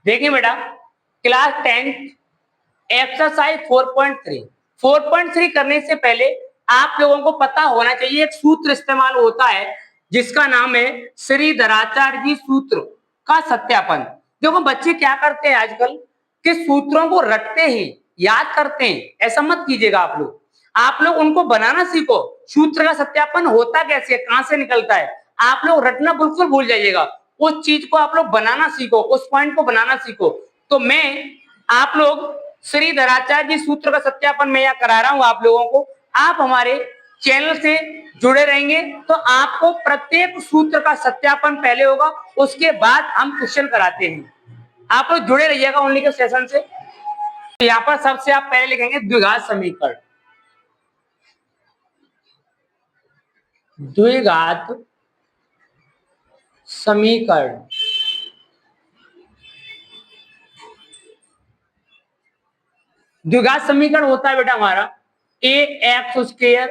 देखिए बेटा, class 10 exercise 4.3 4.3 करने से पहले आप लोगों को पता होना चाहिए, एक सूत्र इस्तेमाल होता है जिसका नाम है श्रीधराचार्य सूत्र का सत्यापन। देखो बच्चे क्या करते हैं आजकल कि सूत्रों को रटते हैं, याद करते हैं, ऐसा मत कीजिएगा आप लोग उनको बनाना सीखो। सूत्र का सत्यापन होता कैसे है, कहां से निकलता है, आप लोग रटना बिल्कुल भूल जाइएगा। उस चीज को आप लोग बनाना सीखो, उस पॉइंट को बनाना सीखो। तो मैं आप लोग श्रीधराचार्य सूत्र का सत्यापन मैं यहाँ करा रहा हूं आप लोगों को। आप हमारे चैनल से जुड़े रहेंगे तो आपको प्रत्येक सूत्र का सत्यापन पहले होगा, उसके बाद हम क्वेश्चन कराते हैं। आप लोग जुड़े रहिएगा ओनली के सेशन से। तो यहाँ पर सबसे आप पहले लिखेंगे द्विघात समीकरण। द्विघात समीकरण द्विघात समीकरण होता है बेटा हमारा a x square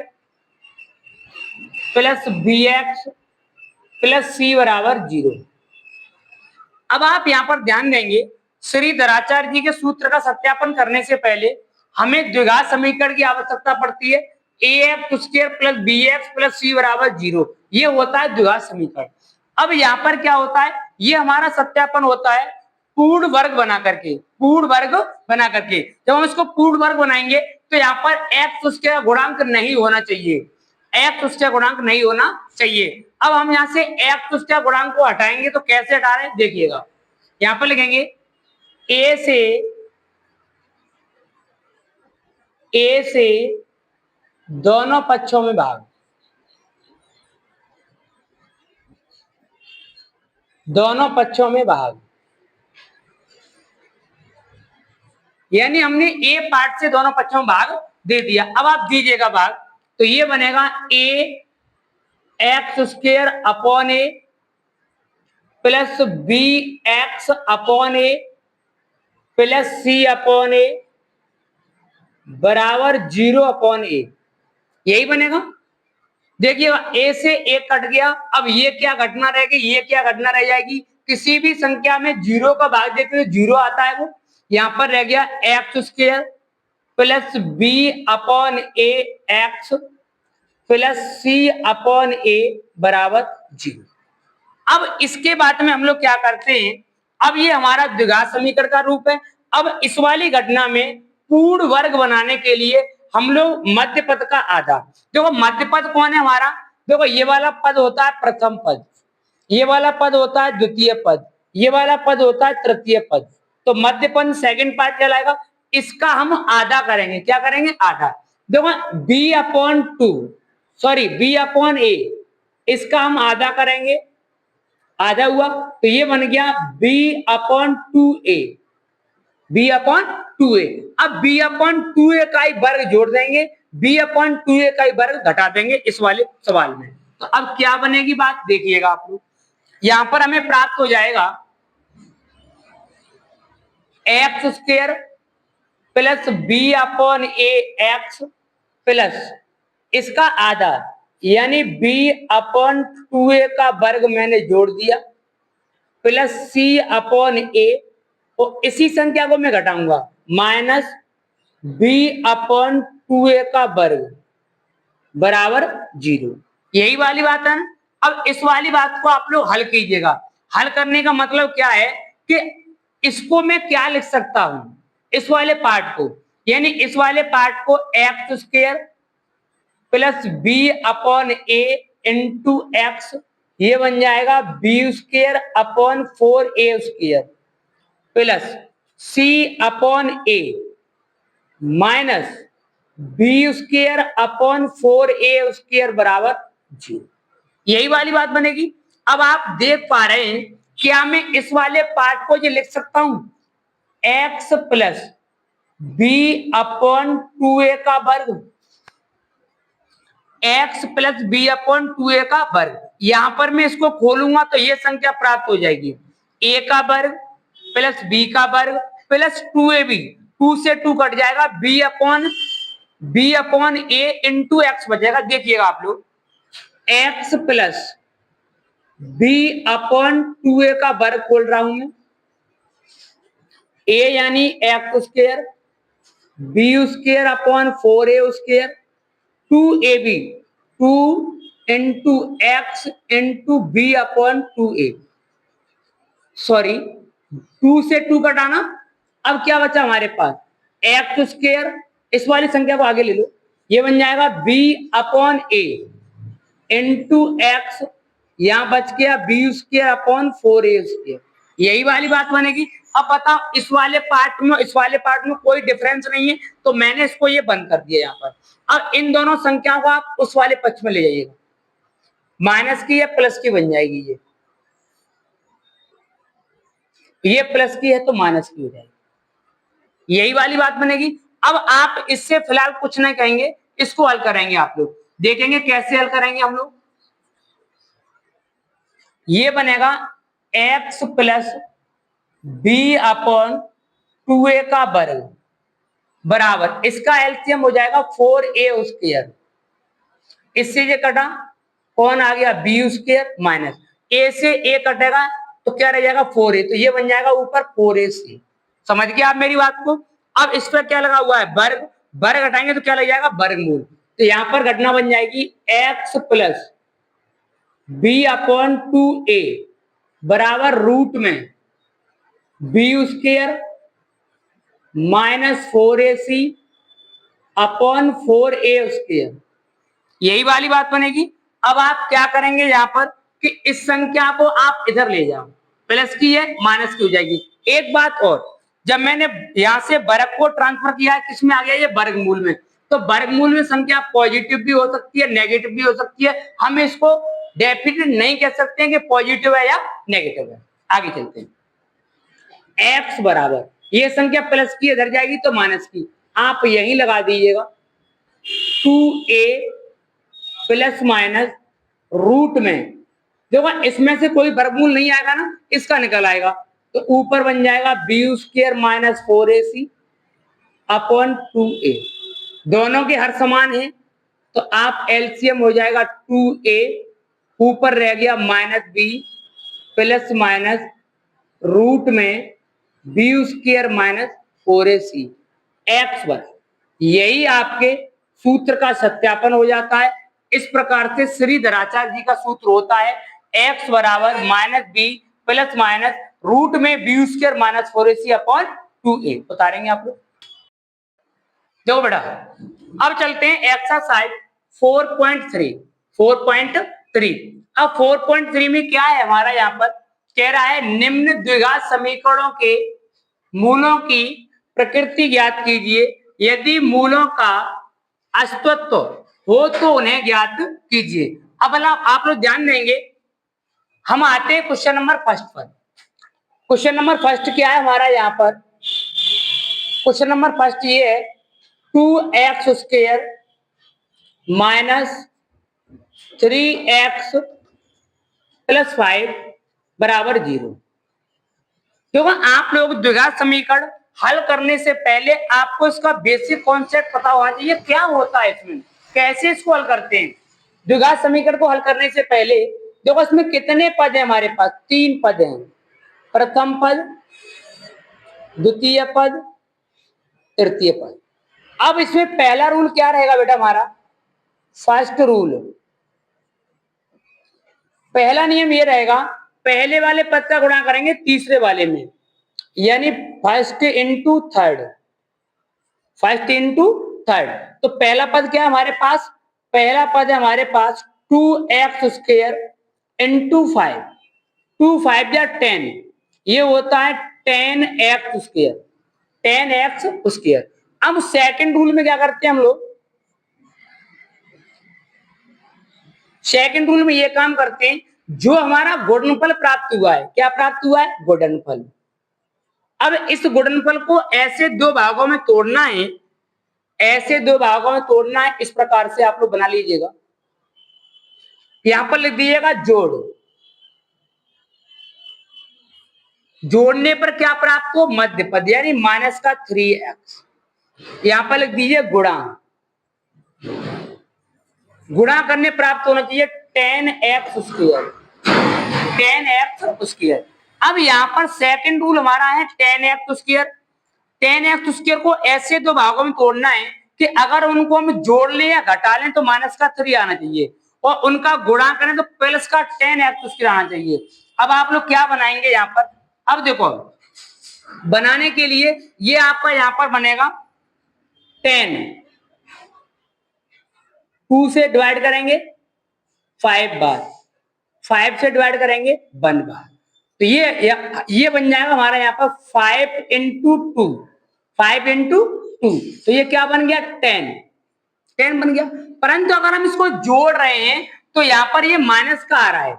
plus b x plus c बराबर 0। अब आप यहाँ पर ध्यान देंगे, श्रीधराचार्य जी के सूत्र का सत्यापन करने से पहले हमें द्विघात समीकरण की आवश्यकता पड़ती है। A x square plus b x plus c बराबर 0, ये होता है द्विघात समीकरण। अब यहाँ पर क्या होता है, ये हमारा सत्यापन होता है पूर्ण वर्ग बना करके। पूर्ण वर्ग बना करके जब हम इसको पूर्ण वर्ग बनाएंगे तो यहाँ पर एक्स उसके गुणांक नहीं होना चाहिए, एक्स उसका गुणांक नहीं होना चाहिए। अब हम यहाँ से एक्स उसका गुणांक को हटाएंगे तो कैसे हटा रहे हैं देखिएगा। यहाँ पर लिखेंगे ए से दोनों पक्षों में भाग, दोनों पक्षों में भाग, यानी हमने ए पार्ट से दोनों पक्षों में भाग दे दिया। अब आप दीजिएगा भाग, तो ये बनेगा ए x square upon A plus b x upon A plus c upon a बराबर 0 अपॉन ए, यही बनेगा। देखिए ए से एक कट गया, अब ये क्या घटना रहेगी, ये क्या घटना रह जाएगी, किसी भी संख्या में 0 का भाग देते तो 0 आता है, वो यहां पर रह गया x square plus b upon a x plus c upon a बराबर 0। अब इसके बाद में हम लोग क्या करते हैं, अब ये हमारा द्विघात समीकरण का रूप है। अब इस वाली घटना में पूर्ण वर्ग बनाने के लिए हम लोग मध्य पद का आधा, देखो मध्य पद कौन है हमारा, देखो ये वाला पद होता है प्रथम पद, ये वाला पद होता है द्वितीय पद, ये वाला पद होता है तृतीय पद। तो मध्य पद सेकंड पार्ट कहलाएगा, इसका हम आधा करेंगे। क्या करेंगे, आधा। देखो b upon two, sorry b upon a, इसका हम आधा करेंगे, आधा हुआ तो ये बन गया B upon to A, B upon to ए। अब बी अपॉन टू ए का ही वर्ग जोड़ देंगे, बी अपॉन टू ए का ही वर्ग घटा देंगे इस वाले सवाल में। तो अब क्या बनेगी बात देखिएगा आप लोग, यहां पर हमें प्राप्त हो जाएगा x square plus b upon a x plus इसका आधा, यानी बी अपॉन टू ए का वर्ग मैंने जोड़ दिया प्लस सी अपॉन ए, और इसी संख्या को मैं घटाऊंगा माइनस बी अपॉन टू ए का वर्ग बराबर 0। यही वाली बात है ना। अब इस वाली बात को आप लोग हल कीजिएगा। हल करने का मतलब क्या है कि इसको मैं क्या लिख सकता हूं, इस वाले पार्ट को, यानी इस वाले पार्ट को x square plus b upon a into x, ये बन जाएगा b square upon 4a square plus c upon a minus b square upon 4a square बराबर 0। यही वाली बात बनेगी। अब आप देख पा रहे हैं क्या मैं इस वाले पार्ट को ये लिख सकता हूं x plus b upon 2a का वर्ग, x plus b upon 2a का वर्ग। यहां पर मैं इसको खोलूंगा तो ये संख्या प्राप्त हो जाएगी a का वर्ग प्लस b का वर्ग प्लस 2ab, 2 से 2 कट जाएगा, b upon a into x बचेगा। देखिएगा आप लोग x plus b upon 2a का वर्ग खोल रहा हूं मैं, ए यानी x square B square upon 4a square 2ab 2 into x into B upon 2a। Sorry 2 से 2 कटाना, अब क्या बचा हमारे पास एक्स स्क्वायर, इस वाली संख्या को आगे ले लो, ये बन जाएगा B upon a into x, यहां बच गया B square upon 4a square, यही वाली बात बनेगी। अब बताओ इस वाले पार्ट में कोई डिफरेंस नहीं है, तो मैंने इसको ये बंद कर दिया यहाँ पर। अब इन दोनों संख्याओं को आप उस वाले पक्ष में ले जाइएगा, माइनस की या प्लस की बन जाएगी, ये प्लस की है तो माइनस की हो जाएगी, यही वाली बात बनेगी। अब आप इससे फिलहाल कुछ नहीं कहेंगे, इसको हल करेंगे आप लोग, देखेंगे कैसे हल करेंगे हम लोग। ये बनेगा x plus b upon 2a का वर्ग बराबर, इसका एलसीएम हो जाएगा 4a स्क्वायर, इससे ये कटा, कौन आ गया बी स्क्वायर माइनस ए से ए कटेगा तो क्या रह जाएगा 4a, तो ये बन जाएगा ऊपर 4a से। समझ गए आप मेरी बात को। अब इस पर क्या लगा हुआ है वर्ग, वर्ग घटाएंगे तो क्या लग जाएगा वर्गमूल, तो यहां पर घटना बन जाएगी x plus b upon 2a बराबर रूट में B square minus 4ac upon 4a square, यही वाली बात बनेगी। अब आप क्या करेंगे यहाँ पर कि इस संख्या को आप इधर ले जाओ, प्लस की है माइनस की हो जाएगी। एक बात और, जब मैंने यहां से वर्ग को ट्रांसफर किया है किसमें आ गया ये वर्गमूल में, तो वर्गमूल में संख्या पॉजिटिव भी हो सकती है नेगेटिव भी हो सकती है, हम इसको डेफिनेट नहीं कह सकते हैं कि पॉजिटिव है या नेगेटिव है। आगे चलते हैं, एक्स बराबर ये संख्या प्लस की इधर जाएगी तो माइनस की, आप यही लगा दीजिएगा 2a प्लस माइनस रूट में, देखो इसमें से कोई वर्गमूल नहीं आएगा ना, इसका निकल आएगा, तो ऊपर बन जाएगा b square minus 4ac upon 2a, दोनों के हर समान है तो आप एलसीएम हो जाएगा 2a, ऊपर रह गया minus b plus minus root में B square minus 4ac x one, यही आपके सूत्र का सत्यापन हो जाता है। इस प्रकार से श्रीधराचार्य जी का सूत्र होता है एक्स बराबर minus b plus minus root में B square minus 4ac upon 2a, उतारेंगे आप लोग। देखो बेटा अब चलते हैं एक्सरसाइज 4.3। अब 4.3 में क्या है हमारा, यहाँ पर कह रहा है निम्न द्विघात समीकरणों के मूलों की प्रकृति ज्ञात कीजिए, यदि मूलों का अस्तित्व हो तो उन्हें ज्ञात कीजिए। अब आप लोग ध्यान देंगे, हम आते हैं क्वेश्चन नंबर फर्स्ट पर। क्वेश्चन नंबर फर्स्ट क्या है हमारा, यहाँ पर क्वेश्चन नंबर फर्स्ट ये है 2x square minus 3x plus 5 बराबर 0। क्योंकि आप लोग द्विघात समीकरण हल करने से पहले आपको इसका बेसिक कॉन्सेप्ट पता होना चाहिए, क्या होता है इसमें, कैसे इसको हल करते हैं। द्विघात समीकरण को हल करने से पहले देखो इसमें कितने पद है हमारे पास, 3 पद हैं, प्रथम पद द्वितीय पद तृतीय पद। अब इसमें पहला रूल क्या रहेगा बेटा हमारा, फर्स्ट रूल, पहला नियम ये रहेगा पहले वाले पद का गुणा करेंगे तीसरे वाले में, यानी first into third, first into third. तो पहला पद क्या है हमारे पास, पहला पद है हमारे पास 2x स्क्वायर इंटू 5, 2 5 या 10, ये होता है 10x स्क्वायर, 10x स्क्वायर। अब सेकंड रूल में क्या करते हैं हम लोग, सेकंड रूल में ये काम करते हैं, जो हमारा गुणनफल प्राप्त हुआ है, क्या प्राप्त हुआ है, गुणनफल। अब इस गुणनफल को ऐसे दो भागों में तोड़ना है, ऐसे दो भागों में तोड़ना है, इस प्रकार से आप लोग बना लीजिएगा। यहां पर लिख दीजिएगा जोड़, जोड़ने पर क्या प्राप्त हो, मध्य पद यानी माइनस का 3x। यहां पर लिख दीजिए गुणा, गुणा करने प्राप्त होना चाहिए 10x स्क्वायर, 10x स्क्वायर। अब यहां पर सेकंड रूल हमारा है 10x स्क्वायर, 10x² को ऐसे दो भागों में तोड़ना है कि अगर उनको हम जोड़ लें या घटा लें तो -3 आना चाहिए और उनका गुणा करें तो प्लस का 10x² आना चाहिए। अब आप लोग क्या बनाएंगे यहाँ पर, अब देखो बनाने के लिए ये आपका यहाँ पर बनेगा 10, 2 से डिवाइड करेंगे 5 बार, 5 से डिवाइड करेंगे 1 बार, तो ये बन जाएगा हमारा यहाँ पर 5 इंटू 2, 5 इंटू 2, तो ये क्या बन गया 10 बन गया। परंतु अगर हम इसको जोड़ रहे हैं तो यहाँ पर ये माइनस का आ रहा है,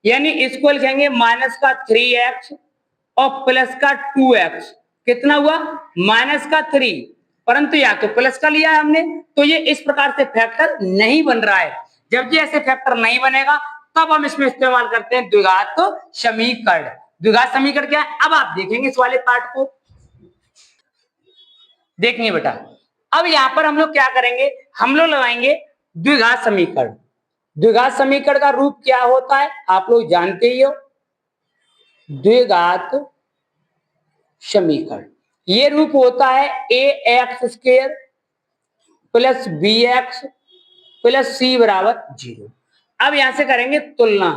यानी इसको लिखेंगे -3x और प्लस का 2x, कितना हुआ -3, परंतु या तो प्लस का लिया है हमने तो ये इस प्रकार से फैक्टर नहीं बन रहा है। जब ये ऐसे फैक्टर नहीं बनेगा तब हम इसमें इस्तेमाल करते हैं द्विघात समीकरण। द्विघात समीकरण क्या है, अब आप देखेंगे इस वाले पार्ट को, देखिए बेटा। अब यहां पर हम लोग क्या करेंगे, हम लोग लगाएंगे द्विघात समीकरण। द्विघात समीकरण का रूप क्या होता है आप लोग जानते ही हो, द्विघात समीकरण ये रूप होता है ax² plus bx plus c बराबर 0। अब यहां से करेंगे तुलना,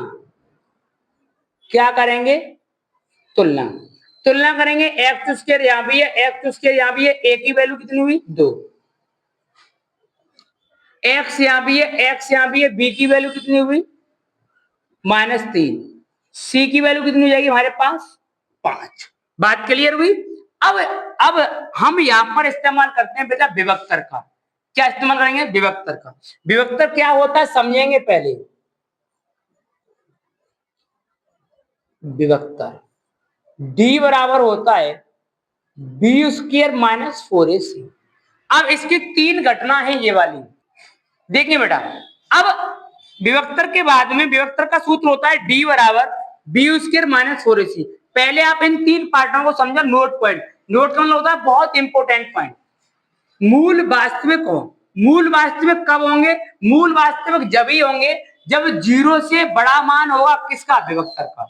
क्या करेंगे तुलना, तुलना करेंगे x² यहां भी है, x² यहां भी है, a की वैल्यू कितनी हुई 2, x यहां भी है, x यहां भी है, b की वैल्यू कितनी हुई -3, c की वैल्यू कितनी हो जाएगी हमारे पास 5। बात क्लियर हुई। अब हम यहां पर इस्तेमाल करते हैं बेटा विभक्तर का, क्या इस्तेमाल करेंगे विभक्तर का। विभक्तर क्या होता है समझेंगे पहले, विभक्तर d बराबर होता है b² माइनस 4ac। अब इसकी 3 घटना है ये वाली, देखिए बेटा। अब विभक्तर के बाद में विभक्तर का सूत्र होता है d बराबर b² माइनस 4ac। पहले आप इन 3 पार्टों को समझो, नोट पॉइंट, नोट का मतलब होता है बहुत इंपोर्टेंट पॉइंट। मूल वास्तविक हो, मूल वास्तविक कब होंगे, मूल वास्तविक जब ही होंगे जब 0 से बड़ा मान होगा किसका विभक्तर का।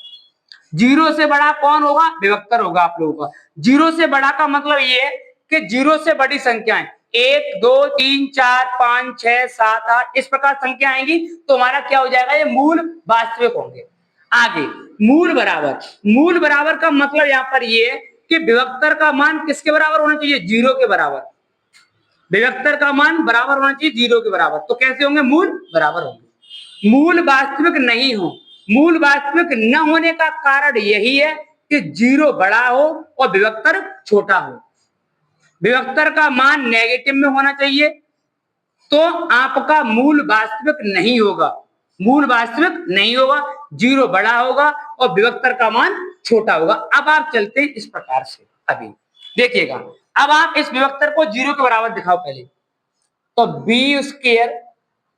0 से बड़ा कौन होगा विभक्तर होगा आप लोगों का। 0 से बड़ा का मतलब ये है कि 0 से बड़ी संख्याएं 1 2 3 4 5 6 7 8 इस प्रकार संख्या आएंगी तो हमारा क्या हो जाएगा, ये मूल वास्तविक होंगे। आगे मूल बराबर, मूल बराबर का मतलब यहाँ पर ये है कि विभक्तर का मान किसके बराबर होना चाहिए 0 के बराबर, विभक्तर का मान बराबर होना चाहिए 0 के बराबर। तो कैसे होंगे, मूल बराबर होंगे। मूल वास्तविक नहीं हो, मूल वास्तविक न होने का कारण यही है कि 0 बड़ा हो और विभक्तर छोटा हो। विभक्तर का मान नेगेटिव में होना चाहिए तो आपका मूल वास्तविक नहीं होगा, मूल वास्तविक नहीं होगा, 0 बड़ा होगा और विभक्तर का मान छोटा होगा। अब आप चलते हैं इस प्रकार से, अभी देखिएगा। अब आप इस विभक्तर को 0 के बराबर दिखाओ पहले, तो b²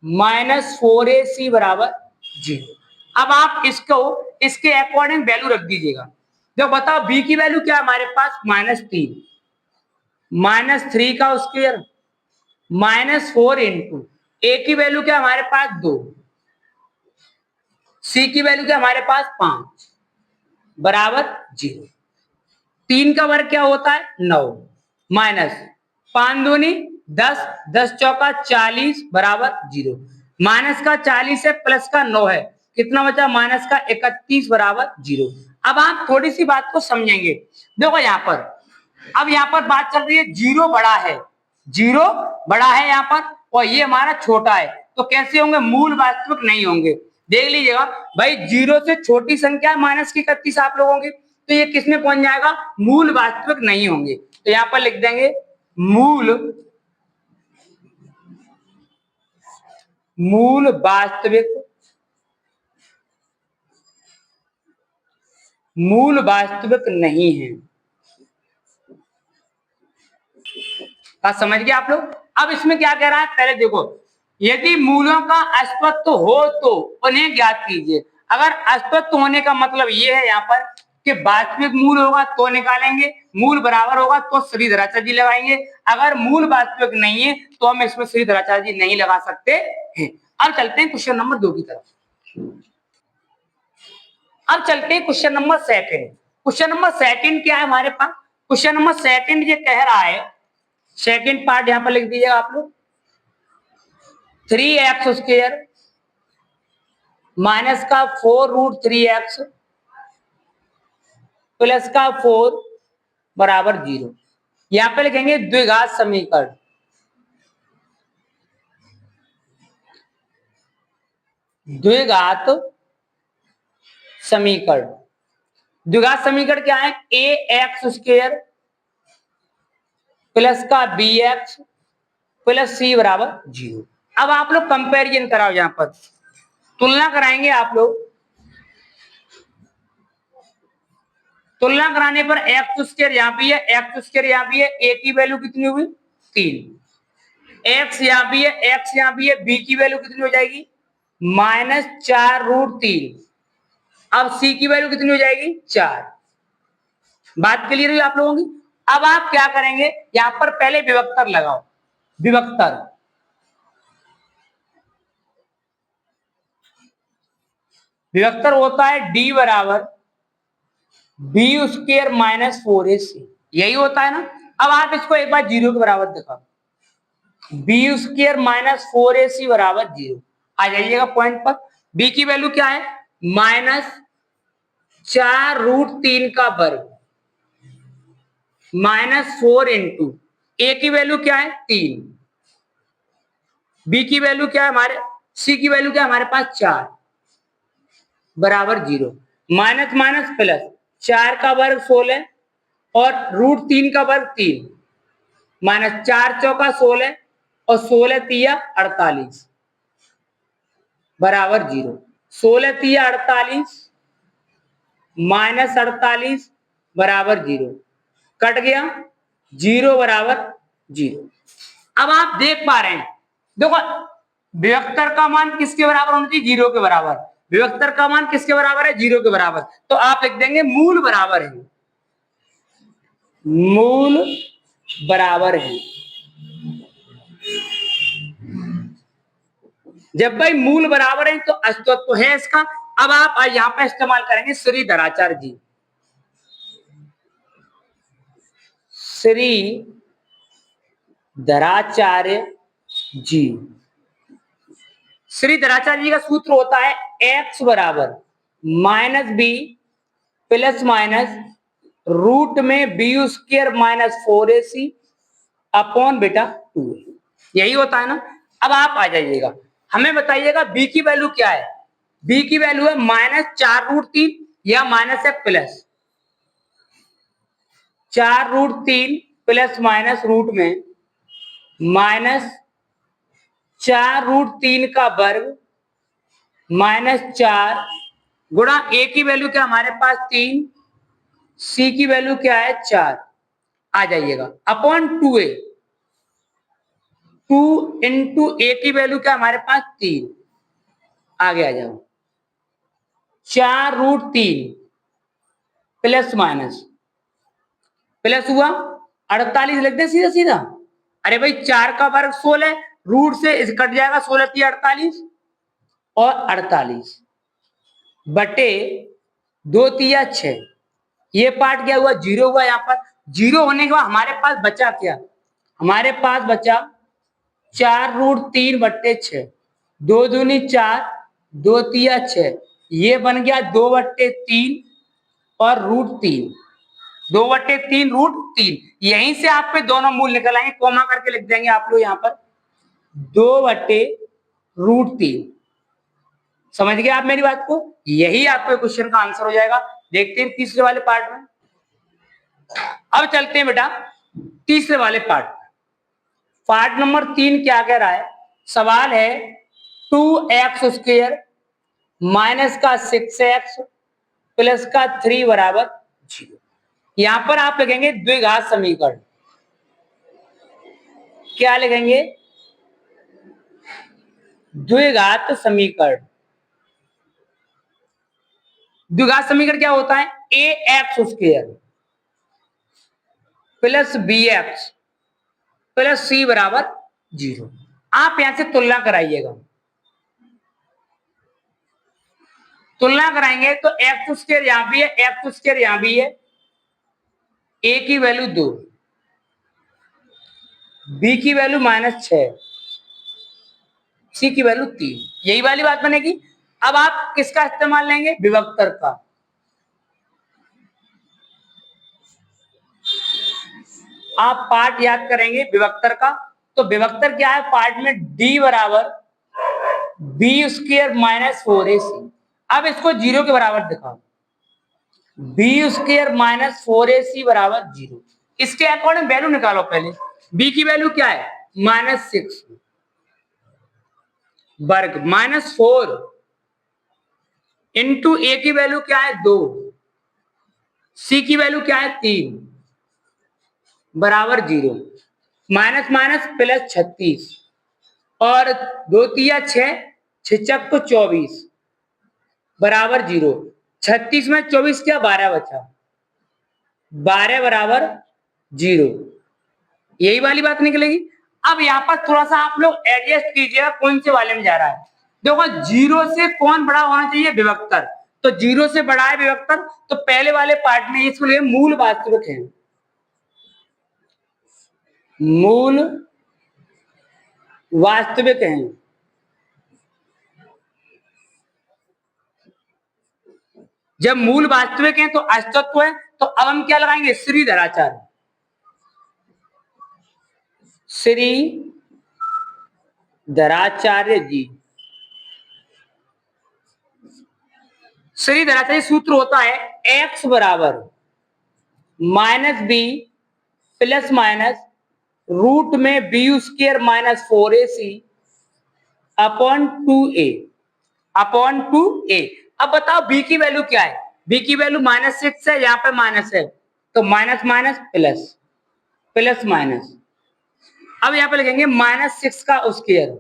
माइनस 4ac बराबर 0। अब आप इसको इसके अकॉर्डिंग वैल्यू रख दीजिएगा। जब बताओ b की वैल्यू क्या है हमारे पास -3, -3 का स्क्वायर -4 इंटू a की वैल्यू क्या हमारे पास 2, c की वैल्यू क्या हमारे पास 5 बराबर 0। 3 का वर्ग क्या होता है 9 माइनस 5 दूनी 10, 10 चौका 40 बराबर 0। माइनस का 40 है प्लस का 9 है, कितना बचा माइनस का 31 बराबर 0। अब आप थोड़ी सी बात को समझेंगे, देखो यहाँ पर, अब यहाँ पर बात चल रही है 0 बड़ा है, 0 बड़ा है यहाँ पर और ये हमारा छोटा है, तो कैसे होंगे, मूल वास्तविक नहीं होंगे। देख लीजिएगा भाई 0 से छोटी संख्या माइनस की 31 आप लोगों की, तो ये किसमें पहुंच जाएगा, मूल वास्तविक नहीं होंगे। तो यहां पर लिख देंगे मूल वास्तविक, मूल वास्तविक नहीं है। बात समझ गए आप लोग। अब इसमें क्या कह रहा है पहले देखो, यदि मूलों का अस्तित्व हो तो उन्हें ज्ञात कीजिए। अगर अस्तित्व होने का मतलब ये है यहाँ पर कि वास्तविक मूल होगा तो निकालेंगे, मूल बराबर होगा तो श्रीधराचार्य जी लगाएंगे। अगर मूल वास्तविक नहीं है तो हम इसमें श्रीधराचार्य जी नहीं लगा सकते हैं। अब चलते हैं क्वेश्चन नंबर 2 की तरफ। अब चलते हैं क्वेश्चन नंबर 2। क्वेश्चन नंबर 2 क्या है हमारे पास, क्वेश्चन नंबर सेकंड ये कह रहा है, सेकंड पार्ट यहां पर लिख दीजिएगा आप लोग, 3x² माइनस का 4√3x प्लस का 4 बराबर 0। यहां पे लिखेंगे द्विघात समीकरण। द्विघात समीकरण, द्विघात समीकरण क्या है? ax² प्लस का bx प्लस c बराबर 0। अब आप लोग कंपैरिजन कराओ, यहां पर तुलना कराएंगे आप लोग। तुलना कराने पर x² यहां भी है, x² यहां भी है, a की वैल्यू कितनी हुई? 3। x यहां भी है, x यहां भी है, b की वैल्यू कितनी हो जाएगी? -4√3। अब c की वैल्यू कितनी हो जाएगी? 4। बात क्लियर हुई आप लोगों की? अब आप क्या करेंगे, यहां पर पहले विभक्तर लगाओ। विभक्तर, विभक्तर होता है d बराबर b² माइनस 4ac, यही होता है ना। अब आप इसको एक बार 0 के बराबर दिखाओ, b² माइनस 4ac बराबर 0। आ जाइएगा पॉइंट पर। b की वैल्यू क्या है? -4√3 का वर्ग -4 इंटू a की वैल्यू क्या है? 3। b की वैल्यू क्या है हमारे, c की वैल्यू क्या है हमारे पास? 4 बराबर 0। माइनस माइनस प्लस, 4 का वर्ग 16 और √3 का वर्ग 3, -4 चौका 16 और 16 तिया 48 बराबर 0। 16 तिया 48 -48 बराबर 0, कट गया, 0 बराबर 0। अब आप देख पा रहे हैं, देखो विभक्तर का मान किसके बराबर होना चाहिए? 0 के बराबर। विभक्तर का मान किसके बराबर है? 0 के बराबर। तो आप लिख देंगे मूल बराबर है, मूल बराबर है। जब भाई मूल बराबर है तो अस्तित्व है इसका। अब आप यहां पर इस्तेमाल करेंगे श्रीधराचार्य जी, श्रीधराचार्य जी। श्रीधराचार्य जी का सूत्र होता है x बराबर -b प्लस माइनस रूट में b² माइनस 4ac अपॉन बेटा 2। यही होता है ना। अब आप आ जाइएगा, हमें बताइएगा b की वैल्यू क्या है? b की वैल्यू है -4√3 या माइनस है प्लस 4√3 प्लस माइनस रूट में -4√3 का वर्ग -4 गुणा a की वैल्यू क्या हमारे पास? 3, c की वैल्यू क्या है? 4। आ जाइएगा अपॉन 2a, 2 इंटू a की वैल्यू क्या हमारे पास? 3। आगे आ जाओ, 4√3 प्लस माइनस प्लस हुआ 48 लिख दे सीधा सीधा। अरे भाई 4 का वर्ग 16, रूट से इस कट जाएगा, 16 3 48 और 48 बटे 2 तिया 6। ये पार्ट क्या हुआ? 0 हुआ। यहाँ पर 0 होने के बाद हमारे पास बचा क्या? हमारे पास बचा 4√3 बट्टे 6, 2 दूनी 4, 2 तिया 6, ये बन गया 2/3 और √3, 2/3 √3। यहीं से आप पे दोनों मूल निकल आएंगे, कोमा करके लिख देंगे आप लोग यहाँ पर 2/√3। समझ गए आप मेरी बात को? यही आपके क्वेश्चन का आंसर हो जाएगा। देखते हैं तीसरे वाले पार्ट में। अब चलते हैं बेटा तीसरे वाले पार्ट। पार्ट नंबर 3 क्या कह रहा है? सवाल है 2x² माइनस का 6x प्लस का 3 बराबर 0। यहां पर आप लिखेंगे द्विघात समीकरण। क्या लिखेंगे? द्विघात समीकरण। द्विघात समीकरण क्या होता है? ax² plus bx plus c बराबर 0। आप यहां से तुलना कराइएगा। तुलना कराएंगे तो x² यहां भी है, x² यहां भी है, ए की वैल्यू 2, बी की वैल्यू -6, सी की वैल्यू 3, यही वाली बात बनेगी। अब आप किसका इस्तेमाल लेंगे? विभक्तर का। आप पार्ट याद करेंगे विभक्तर का। तो विभक्तर क्या है? पार्ट में d बराबर b² माइनस 4ac। अब इसको 0 के बराबर दिखाओ, b² माइनस 4ac बराबर 0। इसके अकॉर्डिंग वैल्यू निकालो पहले। b की वैल्यू क्या है? -6 वर्ग -4 इंटू ए की वैल्यू क्या है? 2, सी की वैल्यू क्या है? 3 बराबर 0। माइनस माइनस प्लस 36 और 2 तिया 6, 6 चक 24 बराबर 0। 36 में 24 क्या? 12 बचा, 12 बराबर 0। यही वाली बात निकलेगी। अब यहाँ पर थोड़ा सा आप लोग एडजस्ट कीजिएगा कौन से वाले में जा रहा है। देखो 0 से कौन बड़ा होना चाहिए? विभक्तर। तो 0 से बड़ा है विभक्तर, तो पहले वाले पार्ट में इसको लिए मूल वास्तविक है, मूल वास्तविक है। जब मूल वास्तविक है तो अस्तित्व है, तो अब हम क्या लगाएंगे? श्री धराचार्य, श्री धराचार्य जी। श्री धराचार्य सूत्र होता है x बराबर -b प्लस माइनस रूट में b² minus 4ac upon 2a upon 2a। अब बताओ b की वैल्यू क्या है? b की वैल्यू -6 है, यहाँ पे माइनस है, तो minus minus plus, plus minus. अब यहाँ पे लिखेंगे -6 का स्क्वायर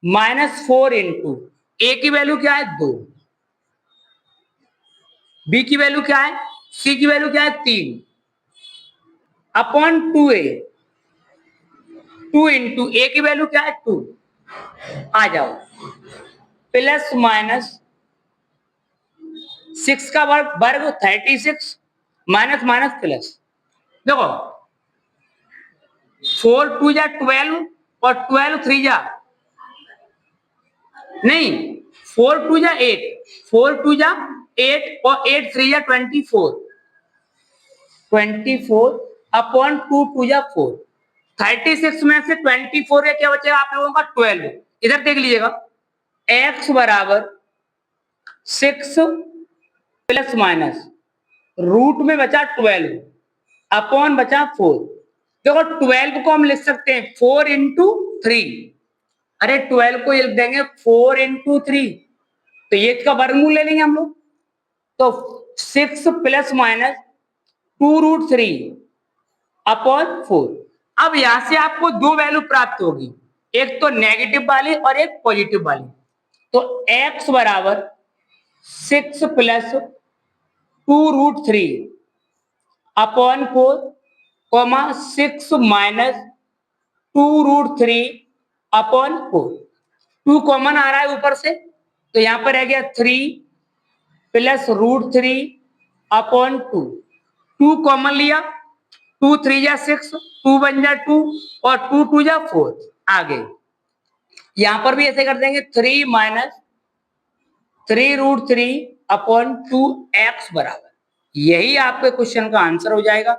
-4 इंटू ए की वैल्यू क्या है? 2, बी की वैल्यू क्या है? सी की वैल्यू क्या है? 3 अपॉन 2a, 2 इंटू ए की वैल्यू क्या है? 2। आ जाओ, प्लस माइनस 6 का वर्ग 36 माइनस माइनस प्लस। देखो 4 2 जा 12 और 12 3 जा नहीं, 4 2 जा 8, 4 2 जा 8 और 8 3 जा 24, 24 अपॉन 2 2 जा 4। 36 में से 24 का क्या बचेगा आप लोगों का? 12। इधर देख लीजिएगा, x बराबर 6 प्लस माइनस रूट में बचा 12 अपॉन बचा 4। देखो 12 को हम लिख सकते हैं 4 इंटू 3। अरे 12 को लिख देंगे 4 इंटू 3, तो ये इसका वर्गमूल ले लेंगे हम लोग। तो 6 प्लस माइनस 2√3 अपॉन 4। अब यहां से आपको दो वैल्यू प्राप्त होगी, एक तो नेगेटिव वाली और एक पॉजिटिव वाली। तो x बराबर 6 plus 2√3 upon 4 comma 6 minus 2√3 upon 4। 2 common आ रहा है ऊपर से, तो यहां पर रह गया 3 प्लस √3 अपॉन 2। 2 कॉमन लिया, 2 3 जा 6, 2 बन जा 2 और 2 2 जा 4। आगे यहां पर भी ऐसे कर देंगे 3 माइनस 3√3 अपॉन 2x बराबर, यही आपके क्वेश्चन का आंसर हो जाएगा।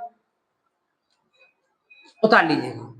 उतार लीजिएगा।